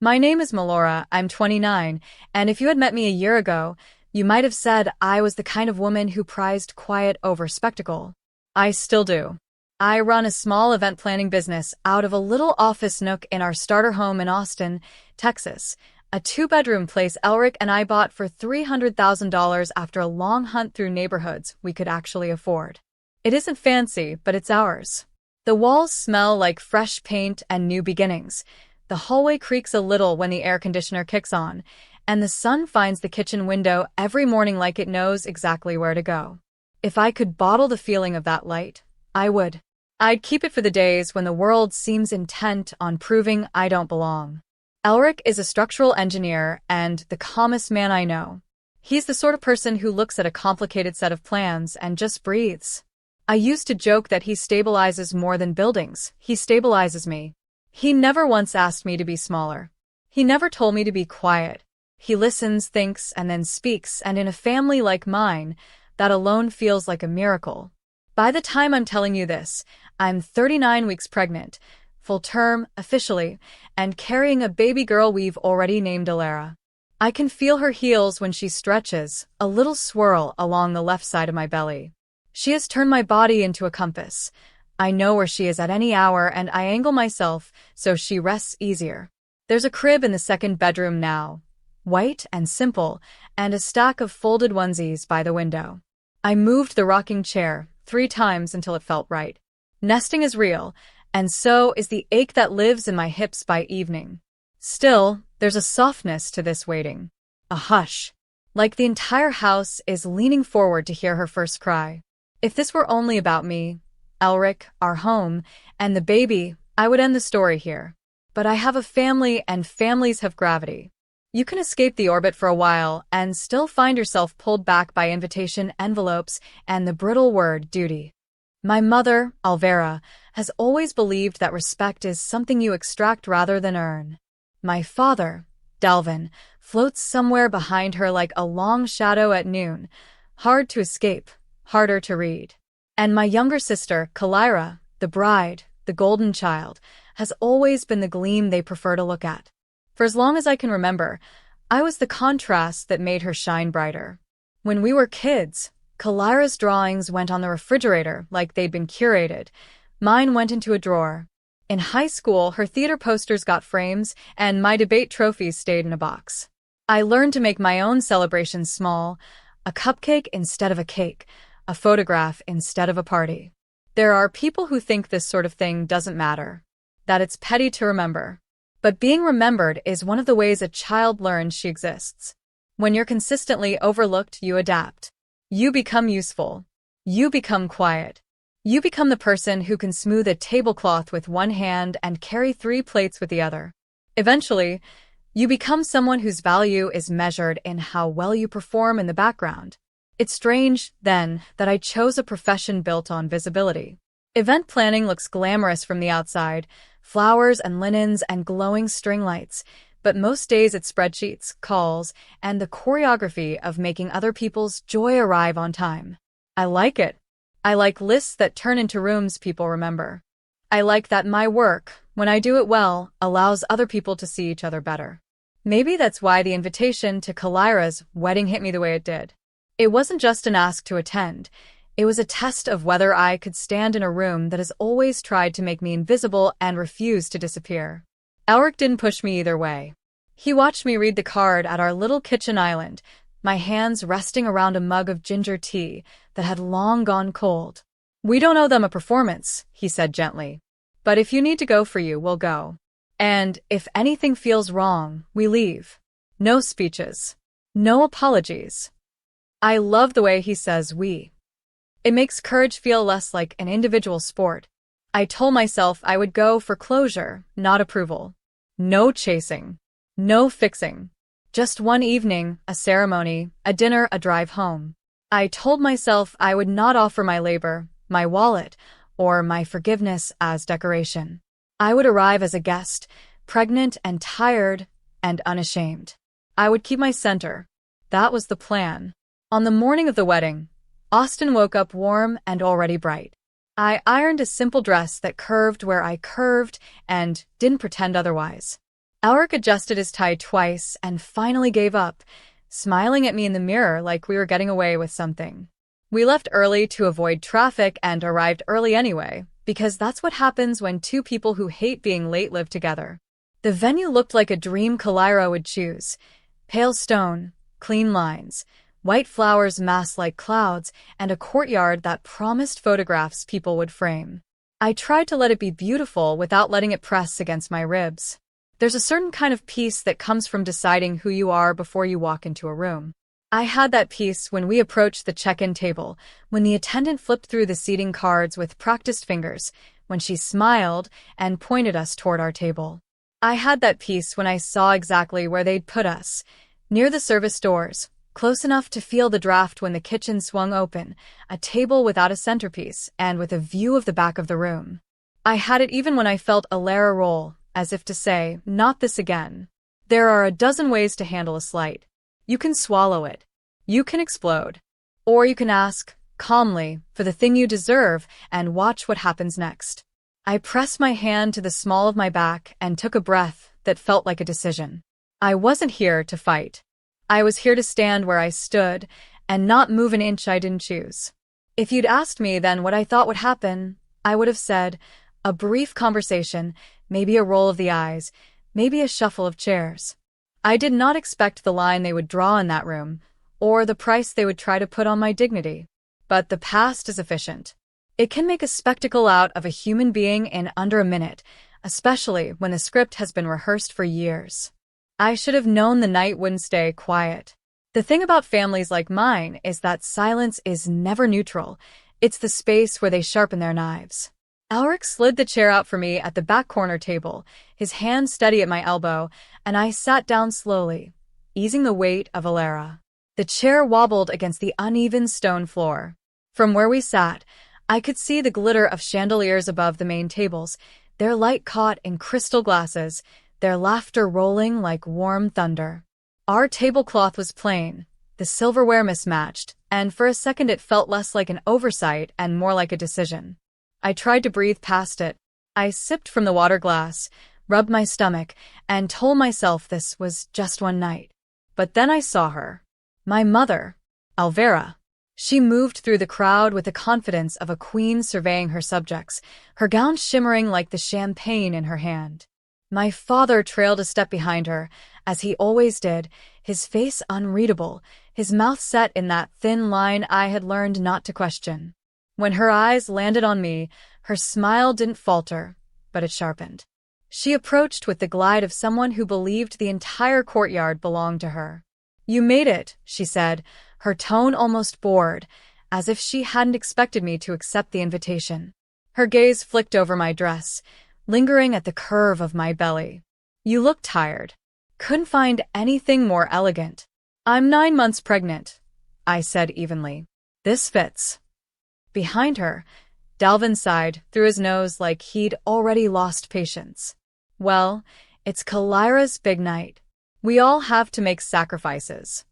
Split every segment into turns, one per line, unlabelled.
My name is Malora, I'm 29, and if you had met me a year ago, you might have said I was the kind of woman who prized quiet over spectacle. I still do. I run a small event planning business out of a little office nook in our starter home in Austin, Texas, a two-bedroom place Elric and I bought for $300,000 after a long hunt through neighborhoods we could actually afford. It isn't fancy, but it's ours. The walls smell like fresh paint and new beginnings. The hallway creaks a little when the air conditioner kicks on, and the sun finds the kitchen window every morning like it knows exactly where to go. If I could bottle the feeling of that light, I would. I'd keep it for the days when the world seems intent on proving I don't belong. Elric is a structural engineer and the calmest man I know. He's the sort of person who looks at a complicated set of plans and just breathes. I used to joke that he stabilizes more than buildings. He stabilizes me. He never once asked me to be smaller. He never told me to be quiet. He listens, thinks, and then speaks, and in a family like mine, that alone feels like a miracle. By the time I'm telling you this, I'm 39 weeks pregnant, full term, officially, and carrying a baby girl we've already named Alara. I can feel her heels when she stretches, a little swirl along the left side of my belly. She has turned my body into a compass. I know where she is at any hour, and I angle myself so she rests easier. There's a crib in the second bedroom now, white and simple, and a stack of folded onesies by the window. I moved the rocking chair 3 times until it felt right. Nesting is real, and so is the ache that lives in my hips by evening. Still, there's a softness to this waiting. A hush. Like the entire house is leaning forward to hear her first cry. If this were only about me, Elric, our home, and the baby, I would end the story here. But I have a family, and families have gravity. You can escape the orbit for a while and still find yourself pulled back by invitation envelopes and the brittle word duty. My mother, Alvera, has always believed that respect is something you extract rather than earn. My father, Dalvin, floats somewhere behind her like a long shadow at noon, hard to escape, harder to read. And my younger sister, Kalira, the bride, the golden child, has always been the gleam they prefer to look at. For as long as I can remember, I was the contrast that made her shine brighter. When we were kids, Kalira's drawings went on the refrigerator like they'd been curated. Mine went into a drawer. In high school, her theater posters got frames, and my debate trophies stayed in a box. I learned to make my own celebrations small, a cupcake instead of a cake, a photograph instead of a party. There are people who think this sort of thing doesn't matter, that it's petty to remember. But being remembered is one of the ways a child learns she exists. When you're consistently overlooked, you adapt. You become useful. You become quiet. You become the person who can smooth a tablecloth with one hand and carry 3 plates with the other. Eventually, you become someone whose value is measured in how well you perform in the background. It's strange, then, that I chose a profession built on visibility. Event planning looks glamorous from the outside, flowers and linens and glowing string lights, but most days it's spreadsheets, calls, and the choreography of making other people's joy arrive on time. I like it. I like lists that turn into rooms people remember. I like that my work, when I do it well, allows other people to see each other better. Maybe that's why the invitation to Kalira's wedding hit me the way it did. It wasn't just an ask to attend. It was a test of whether I could stand in a room that has always tried to make me invisible and refuse to disappear. Elric didn't push me either way. He watched me read the card at our little kitchen island, my hands resting around a mug of ginger tea that had long gone cold. "We don't owe them a performance," he said gently. "But if you need to go for you, we'll go. And if anything feels wrong, we leave. No speeches. No apologies." I love the way he says we. It makes courage feel less like an individual sport. I told myself I would go for closure, not approval. No chasing. No fixing. Just one evening, a ceremony, a dinner, a drive home. I told myself I would not offer my labor, my wallet, or my forgiveness as decoration. I would arrive as a guest, pregnant and tired and unashamed. I would keep my center. That was the plan. On the morning of the wedding, Austin woke up warm and already bright. I ironed a simple dress that curved where I curved and didn't pretend otherwise. Alric adjusted his tie twice and finally gave up, smiling at me in the mirror like we were getting away with something. We left early to avoid traffic and arrived early anyway, because that's what happens when two people who hate being late live together. The venue looked like a dream Kalira would choose. Pale stone, clean lines, white flowers massed like clouds, and a courtyard that promised photographs people would frame. I tried to let it be beautiful without letting it press against my ribs. There's a certain kind of peace that comes from deciding who you are before you walk into a room. I had that peace when we approached the check-in table, when the attendant flipped through the seating cards with practiced fingers, when she smiled and pointed us toward our table. I had that peace when I saw exactly where they'd put us, near the service doors, close enough to feel the draft when the kitchen swung open, a table without a centerpiece, and with a view of the back of the room. I had it even when I felt Alara roll, as if to say, not this again. There are a dozen ways to handle a slight. You can swallow it. You can explode. Or you can ask, calmly, for the thing you deserve and watch what happens next. I pressed my hand to the small of my back and took a breath that felt like a decision. I wasn't here to fight. I was here to stand where I stood and not move an inch I didn't choose. If you'd asked me then what I thought would happen, I would have said, a brief conversation, maybe a roll of the eyes, maybe a shuffle of chairs. I did not expect the line they would draw in that room, or the price they would try to put on my dignity. But the past is efficient. It can make a spectacle out of a human being in under a minute, especially when the script has been rehearsed for years. I should have known the night wouldn't stay quiet. The thing about families like mine is that silence is never neutral. It's the space where they sharpen their knives. Alric slid the chair out for me at the back corner table, his hand steady at my elbow, and I sat down slowly, easing the weight of Alara. The chair wobbled against the uneven stone floor. From where we sat, I could see the glitter of chandeliers above the main tables, their light caught in crystal glasses, their laughter rolling like warm thunder. Our tablecloth was plain, the silverware mismatched, and for a second it felt less like an oversight and more like a decision. I tried to breathe past it. I sipped from the water glass, rubbed my stomach, and told myself this was just one night. But then I saw her. My mother, Alvera. She moved through the crowd with the confidence of a queen surveying her subjects, her gown shimmering like the champagne in her hand. My father trailed a step behind her, as he always did, his face unreadable, his mouth set in that thin line I had learned not to question. When her eyes landed on me, her smile didn't falter, but it sharpened. She approached with the glide of someone who believed the entire courtyard belonged to her. "You made it," she said, her tone almost bored, as if she hadn't expected me to accept the invitation. Her gaze flicked over my dress, lingering at the curve of my belly. "You look tired." "Couldn't find anything more elegant." "I'm 9 months pregnant," I said evenly. "This fits." Behind her, Dalvin sighed through his nose like he'd already lost patience. "Well, it's Kalira's big night. We all have to make sacrifices."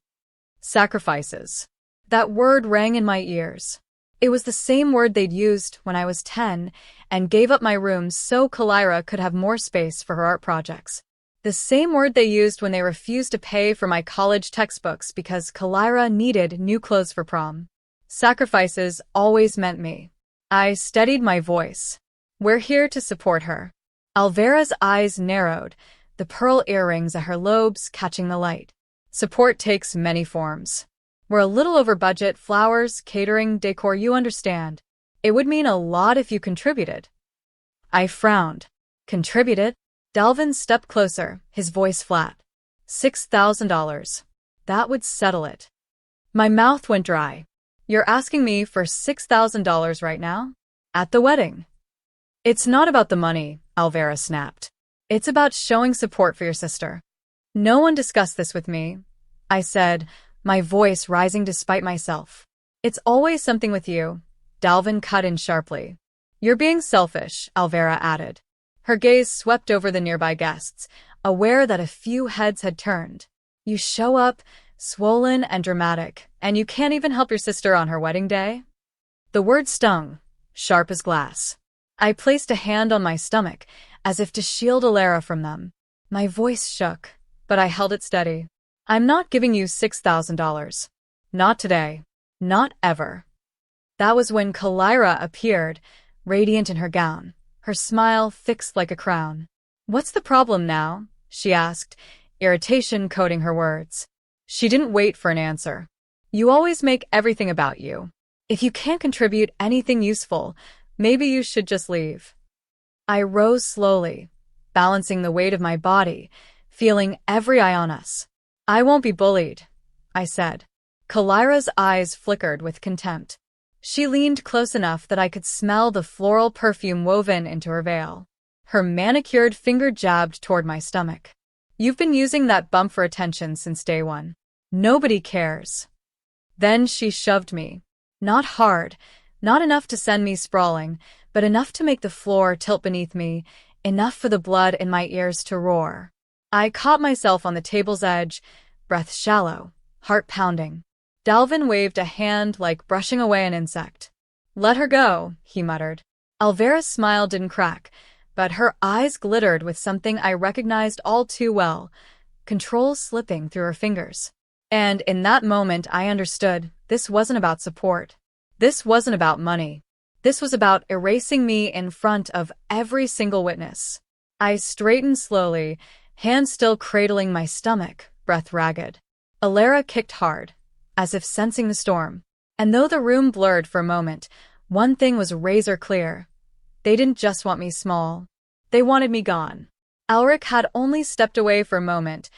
Sacrifices. That word rang in my ears. It was the same word they'd used when I was 10 and gave up my room so Kalira could have more space for her art projects. The same word they used when they refused to pay for my college textbooks because Kalira needed new clothes for prom. Sacrifices always meant me. I steadied my voice. "We're here to support her." Alvera's eyes narrowed, the pearl earrings at her lobes catching the light. "Support takes many forms. We're a little over budget, flowers, catering, decor, you understand. It would mean a lot if you contributed." I frowned. "Contributed?" Dalvin stepped closer, his voice flat. $6,000. That would settle it. My mouth went dry. "You're asking me for $6,000 right now? At the wedding?" "It's not about the money," Alvera snapped. "It's about showing support for your sister." "No one discussed this with me," I said, my voice rising despite myself. "It's always something with you," Dalvin cut in sharply. "You're being selfish," Alvera added. Her gaze swept over the nearby guests, aware that a few heads had turned. "You show up, swollen and dramatic, and you can't even help your sister on her wedding day?" The word stung, sharp as glass. I placed a hand on my stomach, as if to shield Alara from them. My voice shook, but I held it steady. I'm not giving you $6,000. Not today. Not ever. That was when Kalira appeared, radiant in her gown, her smile fixed like a crown. What's the problem now? She asked, irritation coating her words. She didn't wait for an answer. You always make everything about you. If you can't contribute anything useful, maybe you should just leave. I rose slowly, balancing the weight of my body, feeling every eye on us. I won't be bullied, I said. Kalira's eyes flickered with contempt. She leaned close enough that I could smell the floral perfume woven into her veil. Her manicured finger jabbed toward my stomach. You've been using that bump for attention since day one. Nobody cares. Then she shoved me. Not hard, not enough to send me sprawling, but enough to make the floor tilt beneath me, enough for the blood in my ears to roar. I caught myself on the table's edge, breath shallow, heart pounding. Dalvin waved a hand like brushing away an insect. Let her go, he muttered. Alvera's smile didn't crack, but her eyes glittered with something I recognized all too well, control slipping through her fingers. And in that moment I understood, this wasn't about support. This wasn't about money. This was about erasing me in front of every single witness. I straightened slowly, hand still cradling my stomach, breath ragged. Alera kicked hard, as if sensing the storm. And though the room blurred for a moment, one thing was razor clear. They didn't just want me small. They wanted me gone. Alric had only stepped away for a moment,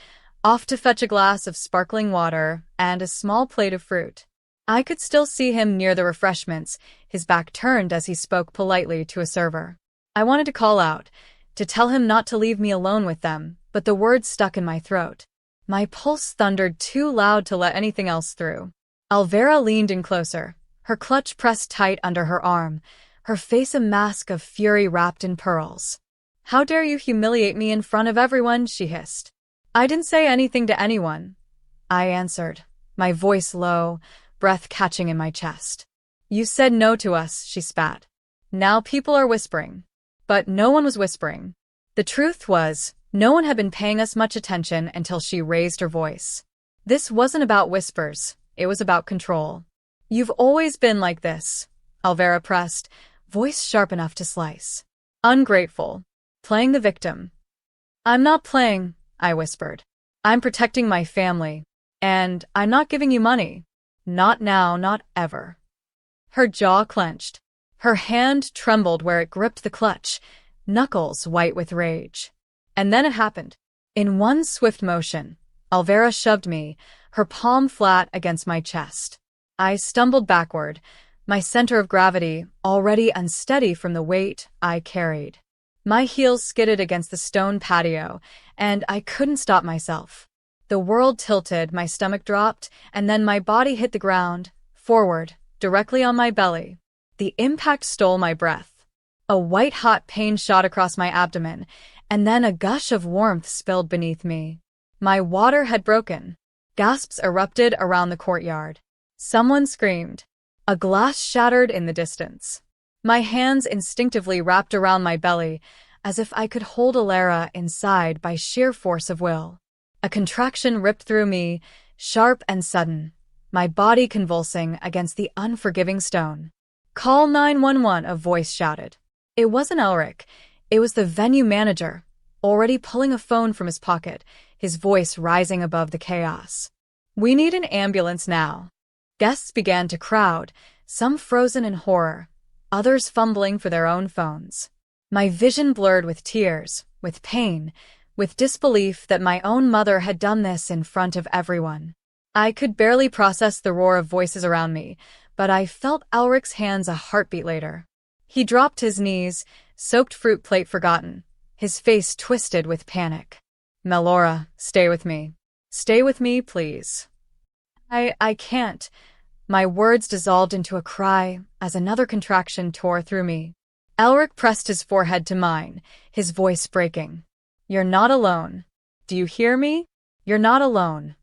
off to fetch a glass of sparkling water and a small plate of fruit. I could still see him near the refreshments, his back turned as he spoke politely to a server. I wanted to call out, to tell him not to leave me alone with them, but the words stuck in my throat. My pulse thundered too loud to let anything else through. Alvera leaned in closer, her clutch pressed tight under her arm, her face a mask of fury wrapped in pearls. How dare you humiliate me in front of everyone, she hissed. I didn't say anything to anyone, I answered, my voice low, breath catching in my chest. You said no to us, she spat. Now people are whispering. But no one was whispering. The truth was, no one had been paying us much attention until she raised her voice. This wasn't about whispers, it was about control. You've always been like this, Alvera pressed, voice sharp enough to slice. Ungrateful. Playing the victim. I'm not playing, I whispered. I'm protecting my family. And I'm not giving you money. Not now, not ever. Her jaw clenched. Her hand trembled where it gripped the clutch, knuckles white with rage. And then it happened. In one swift motion, Alvera shoved me, her palm flat against my chest. I stumbled backward, my center of gravity already unsteady from the weight I carried. My heels skidded against the stone patio, and I couldn't stop myself. The world tilted, my stomach dropped, and then my body hit the ground, forward, directly on my belly. The impact stole my breath. A white-hot pain shot across my abdomen, and then a gush of warmth spilled beneath me. My water had broken. Gasps erupted around the courtyard. Someone screamed. A glass shattered in the distance. My hands instinctively wrapped around my belly, as if I could hold Alera inside by sheer force of will. A contraction ripped through me, sharp and sudden, my body convulsing against the unforgiving stone. Call 911, a voice shouted. It wasn't Elric, it was the venue manager, already pulling a phone from his pocket, his voice rising above the chaos. We need an ambulance now. Guests began to crowd, some frozen in horror, others fumbling for their own phones. My vision blurred with tears, with pain, with disbelief that my own mother had done this in front of everyone. I could barely process the roar of voices around me, but I felt Elric's hands a heartbeat later. He dropped his knees, soaked fruit plate forgotten, his face twisted with panic. Malora, stay with me. Stay with me, please. I can't. My words dissolved into a cry as another contraction tore through me. Elric pressed his forehead to mine, his voice breaking. You're not alone. Do you hear me? You're not alone.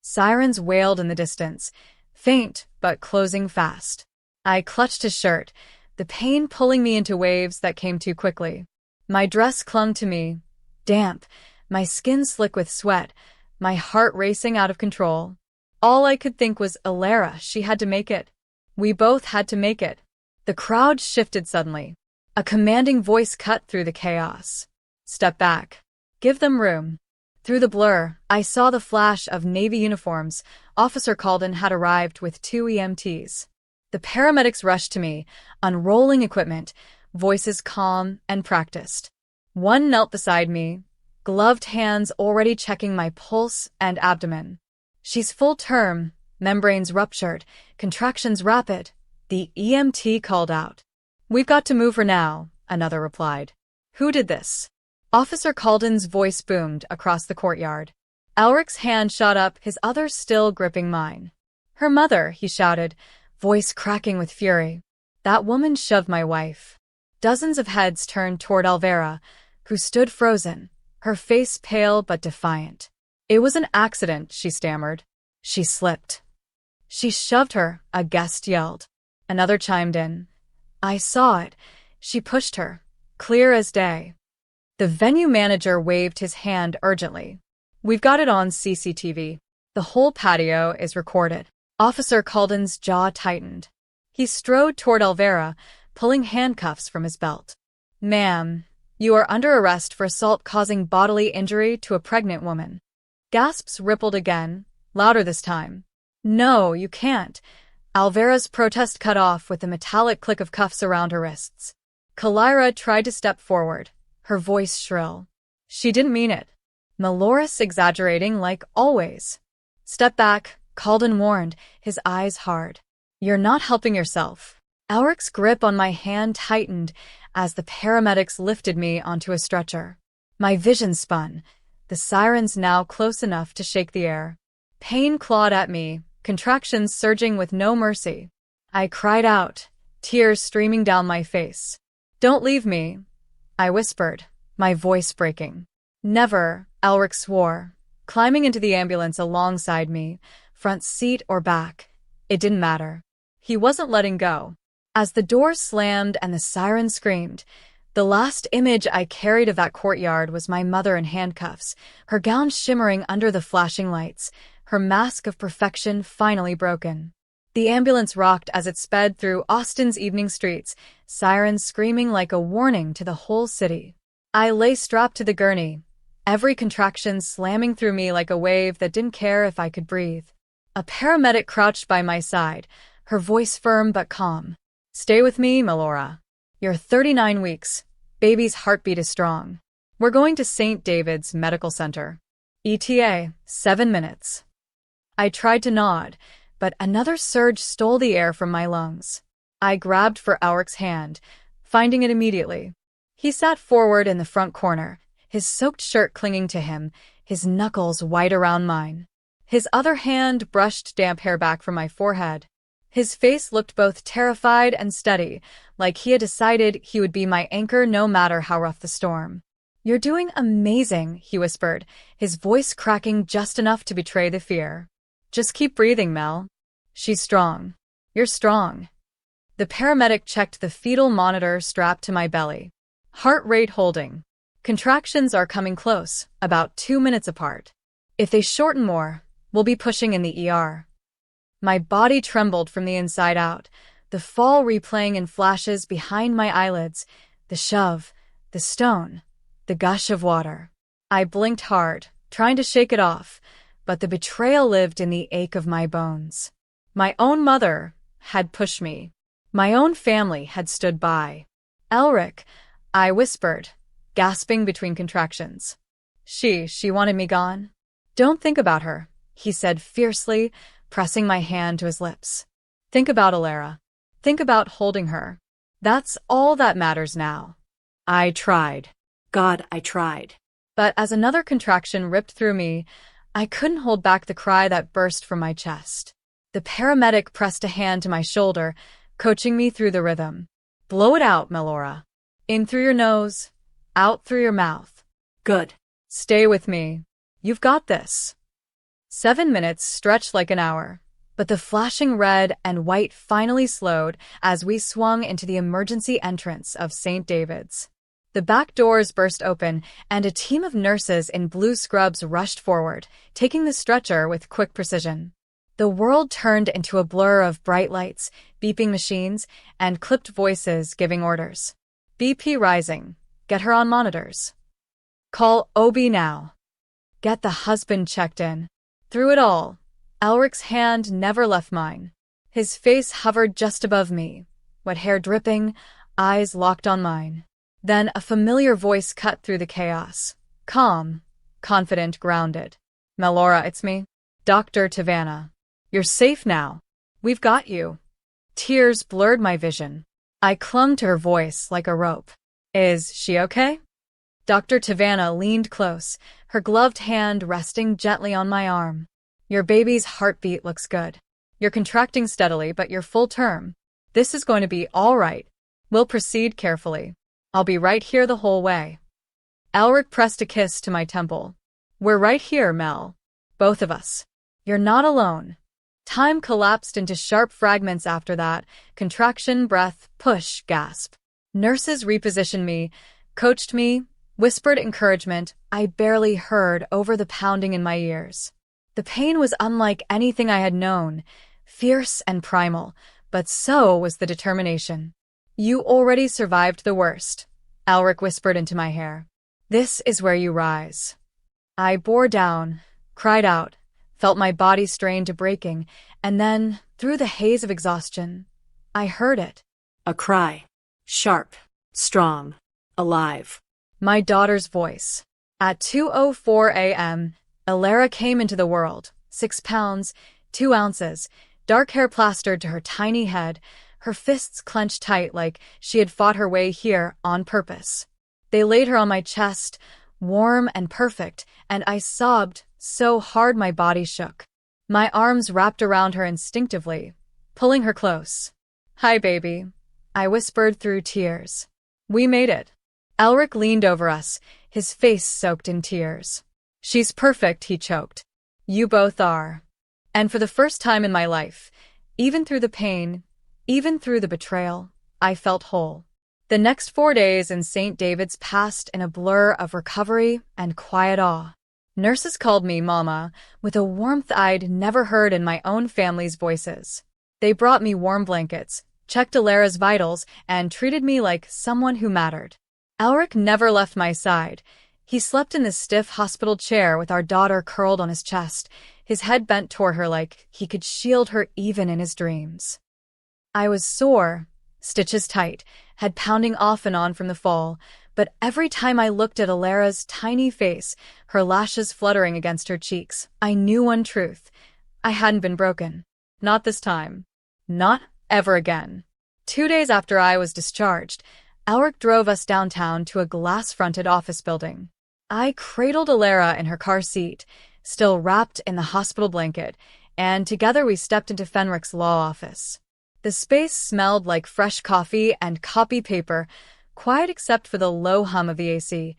Sirens wailed in the distance, faint but closing fast. I clutched his shirt, the pain pulling me into waves that came too quickly. My dress clung to me, damp, My skin slick with sweat, my heart racing out of control. All I could think was, Alara, she had to make it. We both had to make it. The crowd shifted suddenly. A commanding voice cut through the chaos. Step back. Give them room. Through the blur, I saw the flash of Navy uniforms. Officer Calden had arrived with 2 EMTs. The paramedics rushed to me, unrolling equipment, voices calm and practiced. One knelt beside me, gloved hands already checking my pulse and abdomen. She's full term, membranes ruptured, contractions rapid, the EMT called out. We've got to move her now, another replied. Who did this? Officer Calden's voice boomed across the courtyard. Elric's hand shot up, his other still gripping mine. Her mother, he shouted, voice cracking with fury. That woman shoved my wife. Dozens of heads turned toward Alvera, who stood frozen, her face pale but defiant. It was an accident, she stammered. She slipped. She shoved her, a guest yelled. Another chimed in. I saw it. She pushed her, clear as day. The venue manager waved his hand urgently. We've got it on CCTV. The whole patio is recorded. Officer Calden's jaw tightened. He strode toward Alvera, pulling handcuffs from his belt. Ma'am, you are under arrest for assault causing bodily injury to a pregnant woman. Gasps rippled again, louder this time. No, you can't. Alvera's protest cut off with the metallic click of cuffs around her wrists. Kalira tried to step forward, her voice shrill. She didn't mean it. Malora exaggerating like always. Step back, Calden warned, his eyes hard. You're not helping yourself. Elric's grip on my hand tightened as the paramedics lifted me onto a stretcher. My vision spun, the sirens now close enough to shake the air. Pain clawed at me, contractions surging with no mercy. I cried out, tears streaming down my face. Don't leave me, I whispered, my voice breaking. Never, Elric swore, climbing into the ambulance alongside me, front seat or back. It didn't matter. He wasn't letting go. As the door slammed and the siren screamed, the last image I carried of that courtyard was my mother in handcuffs, her gown shimmering under the flashing lights, her mask of perfection finally broken. The ambulance rocked as it sped through Austin's evening streets, sirens screaming like a warning to the whole city. I lay strapped to the gurney, every contraction slamming through me like a wave that didn't care if I could breathe. A paramedic crouched by my side, her voice firm but calm. Stay with me, Malora. You're 39 weeks. Baby's heartbeat is strong. We're going to St. David's Medical Center. ETA, 7 minutes. I tried to nod, but another surge stole the air from my lungs. I grabbed for Elric's hand, finding it immediately. He sat forward in the front corner, his soaked shirt clinging to him, his knuckles white around mine. His other hand brushed damp hair back from my forehead. His face looked both terrified and steady, like he had decided he would be my anchor no matter how rough the storm. You're doing amazing, he whispered, his voice cracking just enough to betray the fear. Just keep breathing, Mel. She's strong. You're strong. The paramedic checked the fetal monitor strapped to my belly. Heart rate holding. Contractions are coming close, about 2 minutes apart. If they shorten more, we'll be pushing in the ER. My body trembled from the inside out, the fall replaying in flashes behind my eyelids, the shove, the stone, the gush of water. I blinked hard, trying to shake it off, but the betrayal lived in the ache of my bones. My own mother had pushed me. My own family had stood by. Elric, I whispered, gasping between contractions. She wanted me gone. Don't think about her, he said fiercely, pressing my hand to his lips. Think about Alara. Think about holding her. That's all that matters now. I tried. God, I tried. But as another contraction ripped through me, I couldn't hold back the cry that burst from my chest. The paramedic pressed a hand to my shoulder, coaching me through the rhythm. Blow it out, Malora. In through your nose, out through your mouth. Good. Stay with me. You've got this. 7 minutes stretched like an hour, but the flashing red and white finally slowed as we swung into the emergency entrance of St. David's. The back doors burst open, and a team of nurses in blue scrubs rushed forward, taking the stretcher with quick precision. The world turned into a blur of bright lights, beeping machines, and clipped voices giving orders. BP rising. Get her on monitors. Call OB now. Get the husband checked in. Through it all, Elric's hand never left mine. His face hovered just above me, wet hair dripping, eyes locked on mine. Then a familiar voice cut through the chaos. Calm, confident, grounded. Malora, it's me. Dr. Tavanna. You're safe now. We've got you. Tears blurred my vision. I clung to her voice like a rope. Is she okay? Dr. Tavanna leaned close, her gloved hand resting gently on my arm. Your baby's heartbeat looks good. You're contracting steadily, but you're full term. This is going to be all right. We'll proceed carefully. I'll be right here the whole way. Elric pressed a kiss to my temple. We're right here, Mel. Both of us. You're not alone. Time collapsed into sharp fragments after that. Contraction, breath, push, gasp. Nurses repositioned me, coached me, whispered encouragement I barely heard over the pounding in my ears. The pain was unlike anything I had known, fierce and primal, but so was the determination. You already survived the worst, Elric whispered into my hair. This is where you rise. I bore down, cried out, felt my body strain to breaking, and then, through the haze of exhaustion, I heard it.
A cry. Sharp, strong, alive.
My daughter's voice. At 2:04 a.m., Alara came into the world, 6 pounds, 2 ounces, dark hair plastered to her tiny head, her fists clenched tight like she had fought her way here on purpose. They laid her on my chest, warm and perfect, and I sobbed so hard my body shook. My arms wrapped around her instinctively, pulling her close. Hi, baby, I whispered through tears. We made it. Elric leaned over us, his face soaked in tears. She's perfect, he choked. You both are. And for the first time in my life, even through the pain, even through the betrayal, I felt whole. The next 4 days in St. David's passed in a blur of recovery and quiet awe. Nurses called me Mama, with a warmth I'd never heard in my own family's voices. They brought me warm blankets, checked Alara's vitals, and treated me like someone who mattered. Elric never left my side. He slept in the stiff hospital chair with our daughter curled on his chest, his head bent toward her like he could shield her even in his dreams. I was sore, stitches tight, head pounding off and on from the fall, but every time I looked at Alara's tiny face, her lashes fluttering against her cheeks, I knew one truth. I hadn't been broken. Not this time. Not ever again. 2 days after I was discharged, Elric drove us downtown to a glass-fronted office building. I cradled Alara in her car seat, still wrapped in the hospital blanket, and together we stepped into Fenrich's law office. The space smelled like fresh coffee and copy paper, quiet except for the low hum of the AC.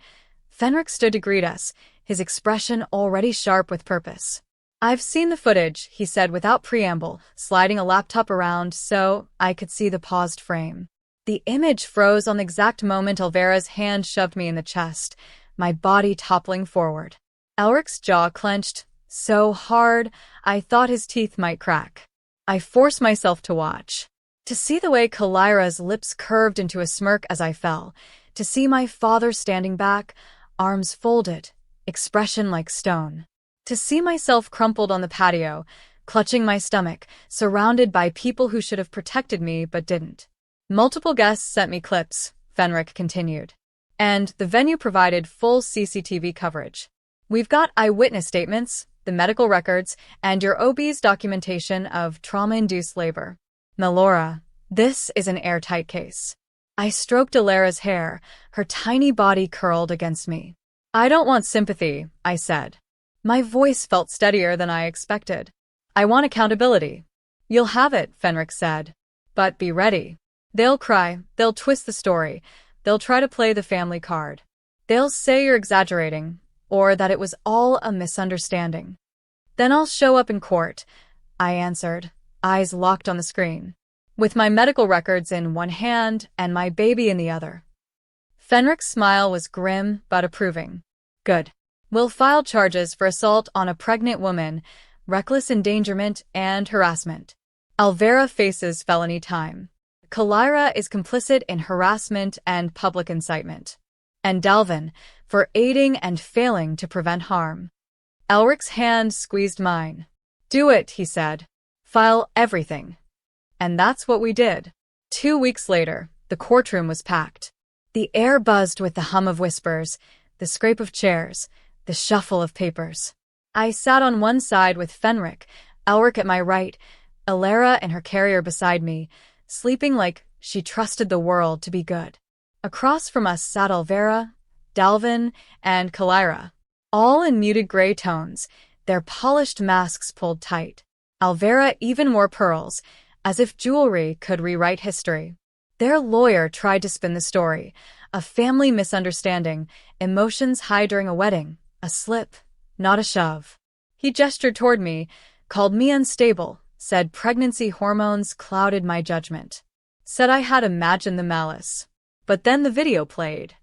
Fenrich stood to greet us, his expression already sharp with purpose. I've seen the footage, he said without preamble, sliding a laptop around so I could see the paused frame. The image froze on the exact moment Alvara's hand shoved me in the chest, my body toppling forward. Elric's jaw clenched so hard I thought his teeth might crack. I forced myself to watch. To see the way Kalira's lips curved into a smirk as I fell, to see my father standing back, arms folded, expression like stone. To see myself crumpled on the patio, clutching my stomach, surrounded by people who should have protected me but didn't. Multiple guests sent me clips, Fenrich continued. And the venue provided full CCTV coverage. We've got eyewitness statements, the medical records, and your OB's documentation of trauma-induced labor. Malora, this is an airtight case. I stroked Alara's hair, her tiny body curled against me. I don't want sympathy, I said. My voice felt steadier than I expected. I want accountability. You'll have it, Fenrich said. But be ready. They'll cry, they'll twist the story, they'll try to play the family card. They'll say you're exaggerating, or that it was all a misunderstanding. Then I'll show up in court, I answered, eyes locked on the screen, with my medical records in one hand and my baby in the other. Fenrich's smile was grim but approving. Good. We'll file charges for assault on a pregnant woman, reckless endangerment, and harassment. Alvera faces felony time. Kalira is complicit in harassment and public incitement. And Dalvin, for aiding and failing to prevent harm. Elric's hand squeezed mine. Do it, he said. File everything. And that's what we did. 2 weeks later, the courtroom was packed. The air buzzed with the hum of whispers, the scrape of chairs, the shuffle of papers. I sat on one side with Fenrich, Elric at my right, Alera in her carrier beside me, sleeping like she trusted the world to be good. Across from us sat Alvera, Dalvin, and Kalira, all in muted gray tones, their polished masks pulled tight. Alvera even wore pearls, as if jewelry could rewrite history. Their lawyer tried to spin the story, a family misunderstanding, emotions high during a wedding, a slip, not a shove. He gestured toward me, called me unstable, said pregnancy hormones clouded my judgment. Said I had imagined the malice. But then the video played.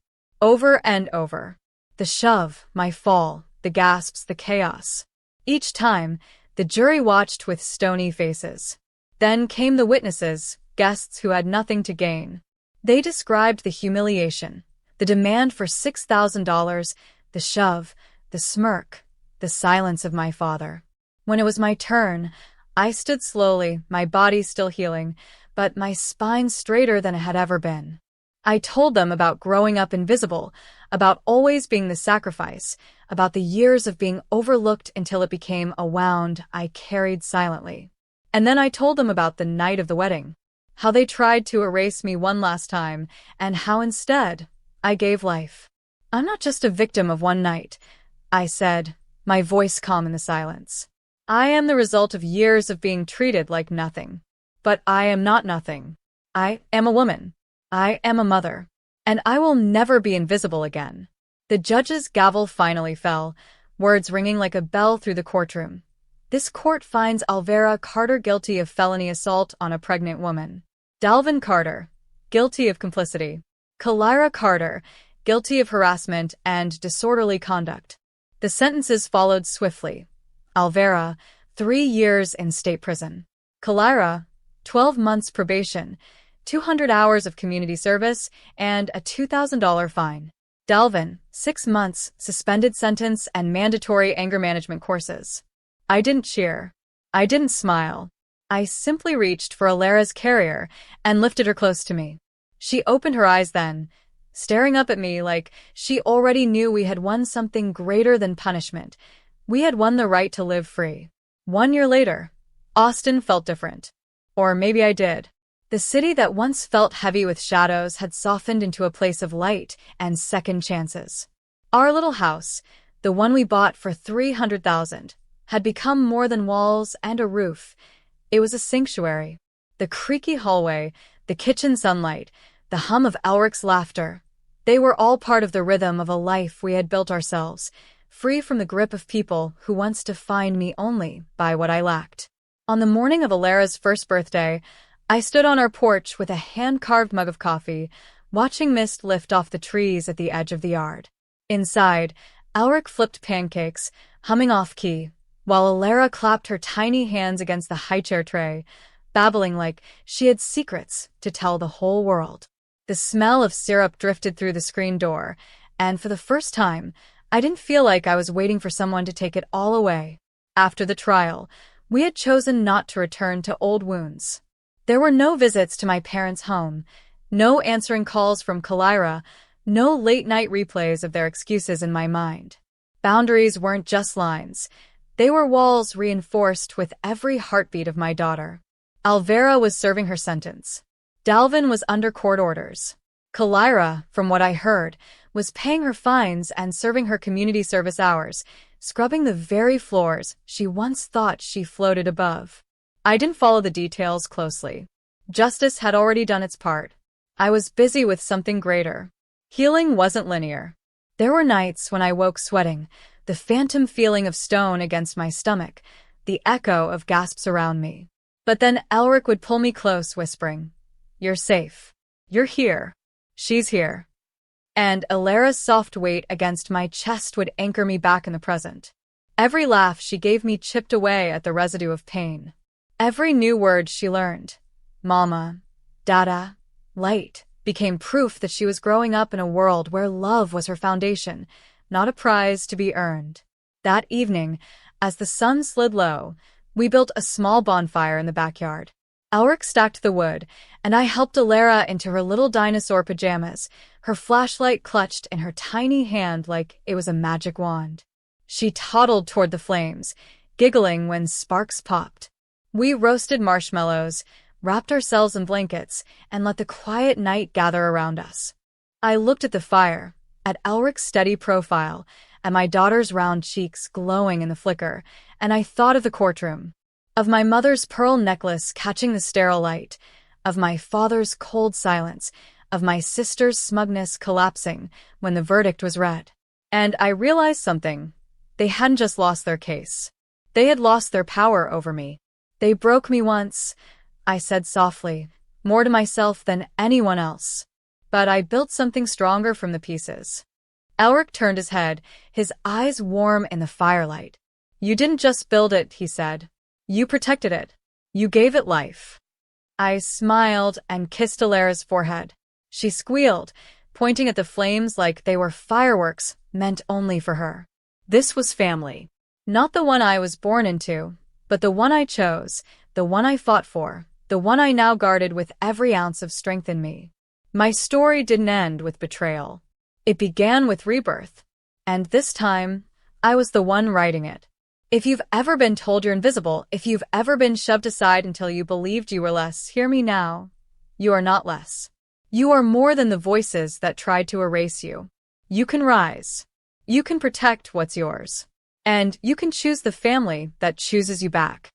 Over and over. The shove, my fall, the gasps, the chaos. Each time, the jury watched with stony faces. Then came the witnesses, guests who had nothing to gain. They described the humiliation, the demand for $6,000, the shove, the smirk, the silence of my father. When it was my turn, I stood slowly, my body still healing, but my spine straighter than it had ever been. I told them about growing up invisible, about always being the sacrifice, about the years of being overlooked until it became a wound I carried silently. And then I told them about the night of the wedding, how they tried to erase me one last time, and how instead, I gave life. I'm not just a victim of one night, I said, my voice calm in the silence. I am the result of years of being treated like nothing. But I am not nothing. I am a woman. I am a mother. And I will never be invisible again. The judge's gavel finally fell, words ringing like a bell through the courtroom. This court finds Alvera Carter guilty of felony assault on a pregnant woman. Dalvin Carter, guilty of complicity. Kalira Carter, guilty of harassment and disorderly conduct. The sentences followed swiftly. Alvera, 3 years in state prison. Kalira, 12 months probation, 200 hours of community service, and a $2,000 fine. Dalvin, 6 months, suspended sentence and mandatory anger management courses. I didn't cheer. I didn't smile. I simply reached for Alera's carrier and lifted her close to me. She opened her eyes then, staring up at me like she already knew we had won something greater than punishment. We had won the right to live free. 1 year later, Austin felt different. Or maybe I did. The city that once felt heavy with shadows had softened into a place of light and second chances. Our little house, the one we bought for $300,000, had become more than walls and a roof. It was a sanctuary. The creaky hallway, the kitchen sunlight, the hum of Elric's laughter. They were all part of the rhythm of a life we had built ourselves, free from the grip of people who once defined me only by what I lacked. On the morning of Alera's first birthday, I stood on our porch with a hand-carved mug of coffee, watching mist lift off the trees at the edge of the yard. Inside, Elric flipped pancakes, humming off-key, while Alera clapped her tiny hands against the high-chair tray, babbling like she had secrets to tell the whole world. The smell of syrup drifted through the screen door, and for the first time, I didn't feel like I was waiting for someone to take it all away. After the trial, we had chosen not to return to old wounds. There were no visits to my parents' home, no answering calls from Kalira, no late-night replays of their excuses in my mind. Boundaries weren't just lines. They were walls reinforced with every heartbeat of my daughter. Alvera was serving her sentence. Dalvin was under court orders. Kalira, from what I heard, was paying her fines and serving her community service hours, scrubbing the very floors she once thought she floated above. I didn't follow the details closely. Justice had already done its part. I was busy with something greater. Healing wasn't linear. There were nights when I woke sweating, the phantom feeling of stone against my stomach, the echo of gasps around me. But then Elric would pull me close, whispering, "You're safe. You're here. She's here." and Alara's soft weight against my chest would anchor me back in the present. Every laugh she gave me chipped away at the residue of pain. Every new word she learned, mama, dada, light, became proof that she was growing up in a world where love was her foundation, not a prize to be earned. That evening, as the sun slid low, we built a small bonfire in the backyard. Alric stacked the wood, and I helped Alara into her little dinosaur pajamas, her flashlight clutched in her tiny hand like it was a magic wand. She toddled toward the flames, giggling when sparks popped. We roasted marshmallows, wrapped ourselves in blankets, and let the quiet night gather around us. I looked at the fire, at Alric's steady profile, at my daughter's round cheeks glowing in the flicker, and I thought of the courtroom, of my mother's pearl necklace catching the sterile light, of my father's cold silence, of my sister's smugness collapsing when the verdict was read. And I realized something. They hadn't just lost their case. They had lost their power over me. They broke me once, I said softly, more to myself than anyone else. But I built something stronger from the pieces. Alric turned his head, his eyes warm in the firelight. You didn't just build it, he said. You protected it. You gave it life. I smiled and kissed Alara's forehead. She squealed, pointing at the flames like they were fireworks meant only for her. This was family. Not the one I was born into, but the one I chose, the one I fought for, the one I now guarded with every ounce of strength in me. My story didn't end with betrayal. It began with rebirth. And this time, I was the one writing it. If you've ever been told you're invisible, if you've ever been shoved aside until you believed you were less, hear me now. You are not less. You are more than the voices that tried to erase you. You can rise. You can protect what's yours. And you can choose the family that chooses you back.